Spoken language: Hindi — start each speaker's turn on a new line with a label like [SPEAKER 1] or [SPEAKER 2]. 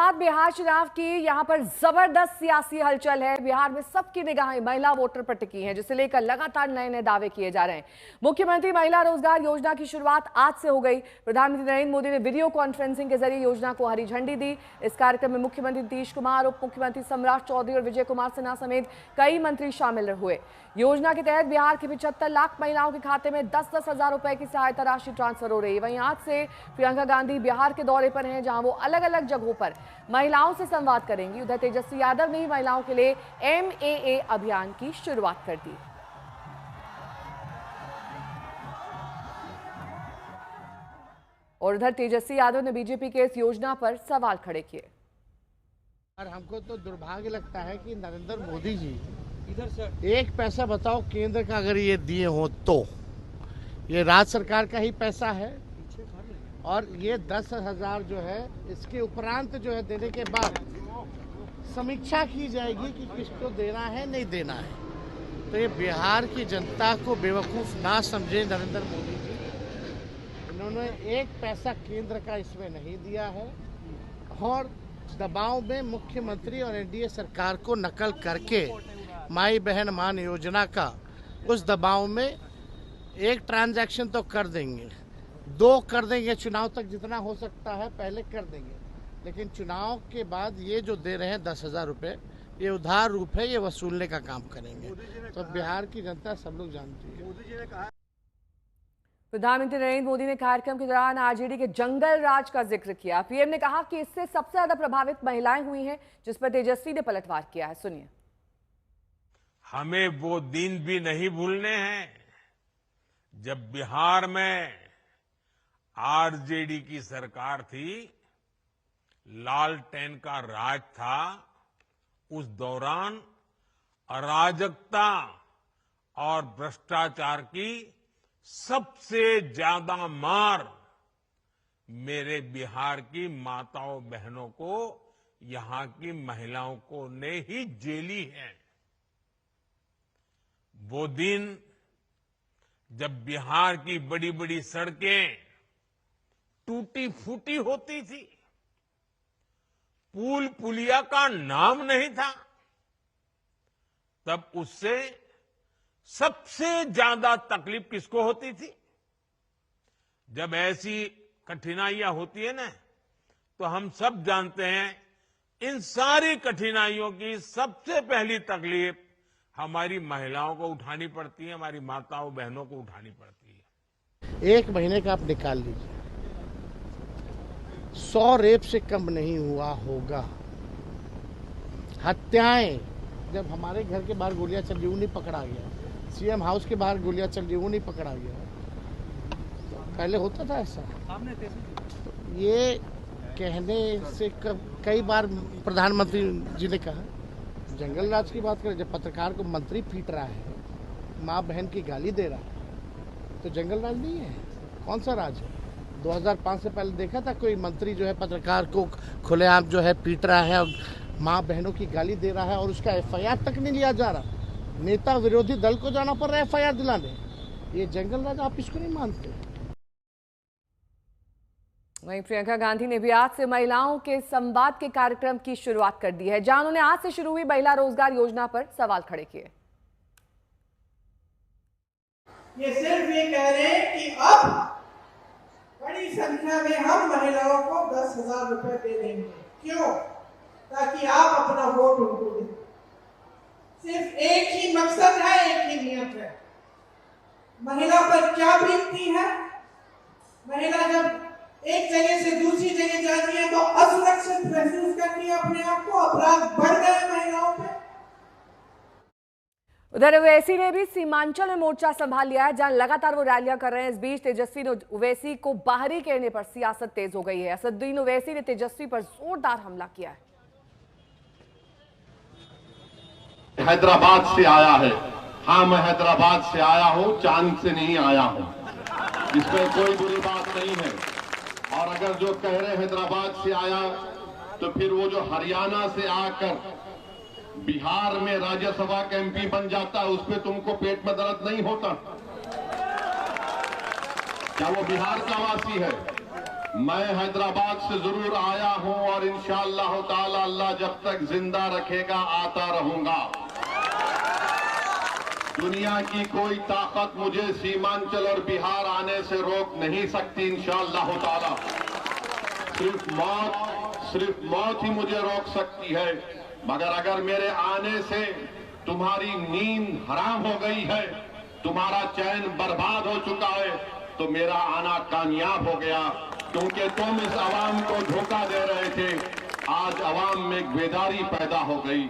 [SPEAKER 1] बाद बिहार चुनाव की यहां पर जबरदस्त सियासी हलचल है। बिहार में सबकी निगाहें महिला वोटर पर टिकी हैं, जिसे लेकर लगातार नए नए दावे किए जा रहे हैं। मुख्यमंत्री महिला रोजगार योजना की शुरुआत आज से हो गई। प्रधानमंत्री नरेंद्र मोदी ने वीडियो कॉन्फ्रेंसिंग के जरिए योजना को हरी झंडी दी। इस कार्यक्रम में मुख्यमंत्री नीतीश कुमार, उप मुख्यमंत्री सम्राट चौधरी और विजय कुमार सिन्हा समेत कई मंत्री शामिल हुए। योजना के तहत बिहार की 75 लाख महिलाओं के खाते में 10-10 हजार रुपए की सहायता राशि ट्रांसफर हो रही है। वहीं आज से प्रियंका गांधी बिहार के दौरे पर हैं, जहां वो अलग अलग जगहों पर महिलाओं से संवाद करेंगी। उधर तेजस्वी यादव ने महिलाओं के लिए MAA अभियान की शुरुआत कर दी। और उधर तेजस्वी यादव ने बीजेपी के इस योजना पर सवाल खड़े किए।
[SPEAKER 2] और हमको तो दुर्भाग्य लगता है कि नरेंद्र मोदी जी इधर से एक पैसा बताओ केंद्र का अगर ये दिए हो तो ये राज्य सरकार का ही पैसा है, और ये 10,000 जो है इसके उपरांत जो है देने के बाद समीक्षा की जाएगी कि किसको देना है नहीं देना है। तो ये बिहार की जनता को बेवकूफ ना समझे नरेंद्र मोदी जी, इन्होंने एक पैसा केंद्र का इसमें नहीं दिया है और दबाव में मुख्यमंत्री और NDA सरकार को नकल करके माई बहन मान योजना का उस दबाव में एक ट्रांजैक्शन तो कर देंगे, 2 कर देंगे, चुनाव तक जितना हो सकता है पहले कर देंगे, लेकिन चुनाव के बाद ये जो दे रहे हैं 10,000 रुपये, ये उधार रूप है, ये वसूलने का काम करेंगे। तो बिहार की जनता सब लोग जानती है।
[SPEAKER 1] प्रधानमंत्री नरेंद्र मोदी ने कार्यक्रम के दौरान RJD के जंगल राज का जिक्र किया। PM ने कहा कि इससे सबसे ज्यादा प्रभावित महिलाएं हुई हैं, जिस पर तेजस्वी ने पलटवार किया है। सुनिए।
[SPEAKER 3] हमें वो दिन भी नहीं भूलने हैं जब बिहार में RJD की सरकार थी, लालटेन का राज था। उस दौरान अराजकता और भ्रष्टाचार की सबसे ज्यादा मार मेरे बिहार की माताओं बहनों को, यहां की महिलाओं को ने ही झेली है। वो दिन जब बिहार की बड़ी बड़ी सड़कें टूटी फूटी होती थी, पुल पुलिया का नाम नहीं था, तब उससे सबसे ज्यादा तकलीफ किसको होती थी? जब ऐसी कठिनाइयां होती है ना, तो हम सब जानते हैं इन सारी कठिनाइयों की सबसे पहली तकलीफ हमारी महिलाओं को उठानी पड़ती है, हमारी माताओं बहनों को उठानी पड़ती है।
[SPEAKER 2] 1 महीने का आप निकाल लीजिए, 100 रेप से कम नहीं हुआ होगा। हत्याएं, जब हमारे घर के बाहर गोलियां चल रही वो नहीं पकड़ा गया, CM हाउस के बाहर गोलियां चल रही वो नहीं पकड़ा गया, पहले होता था ऐसा। तो ये कहने से कई बार प्रधानमंत्री जी ने कहा, जंगल राज की बात करें, जब पत्रकार को मंत्री पीट रहा है, माँ बहन की गाली दे रहा है, तो जंगल राज नहीं है, कौन सा राज है? 2005 से पहले देखा था कोई मंत्री जो है पत्रकार को खुलेआम जो है पीट रहा है और माँ बहनों की गाली दे रहा है और उसका FIR तक नहीं लिया जा रहा? नेता विरोधी दल को जाना पड़ रहा है FIR दिलाने। ये जंगल राज, आप इसको नहीं मानते?
[SPEAKER 1] वहीं प्रियंका गांधी ने भी आज से महिलाओं के संवाद के कार्यक्रम की शुरुआत कर दी है, जहां उन्होंने आज से शुरू हुई महिला रोजगार योजना पर सवाल खड़े किए।
[SPEAKER 4] ये सिर्फ ये कह रहे हैं कि अब बड़ी संख्या में हम महिलाओं को 10,000 रुपए दे देंगे। क्यों? ताकि आप अपना वोट उनको दें। सिर्फ एक ही मकसद है, एक ही नियत है। महिला पर क्या बीतती है? महिला जब एक जगह से दूसरी जगह जाती है तो असुरक्षित महसूस करती है अपने आप को, अपराध बढ़ गए महिलाओं पे।
[SPEAKER 1] उधर ओवैसी ने भी सीमांचल में मोर्चा संभाल लिया है, जहां लगातार वो रैलियां कर रहे हैं। इस बीच तेजस्वी ने ओवैसी को बाहरी कहने पर सियासत तेज हो गई है। असदुद्दीन ओवैसी ने तेजस्वी पर जोरदार हमला किया है।
[SPEAKER 5] हैदराबाद से आया है। हाँ, मैं हैदराबाद से आया हूं, चांद से नहीं आया हूं, इसमें कोई बुरी बात नहीं है। और अगर जो कह रहे हैदराबाद से आया, तो फिर वो जो हरियाणा से आकर बिहार में राज्यसभा का MP बन जाता है, उसमें तुमको पेट में दर्द नहीं होता? क्या वो बिहार का वासी है? मैं हैदराबाद से जरूर आया हूं और इंशाअल्लाह ताला अल्लाह जब तक जिंदा रखेगा आता रहूंगा। दुनिया की कोई ताकत मुझे सीमांचल और बिहार आने से रोक नहीं सकती इंशाअल्लाह ताला। सिर्फ मौत ही मुझे रोक सकती है। मगर अगर मेरे आने से तुम्हारी नींद हराम हो गई है, तुम्हारा चैन बर्बाद हो चुका है, तो मेरा आना कामयाब हो गया। क्योंकि तुम इस आवाम को धोखा दे रहे थे, आज आवाम में बेदारी पैदा हो गई।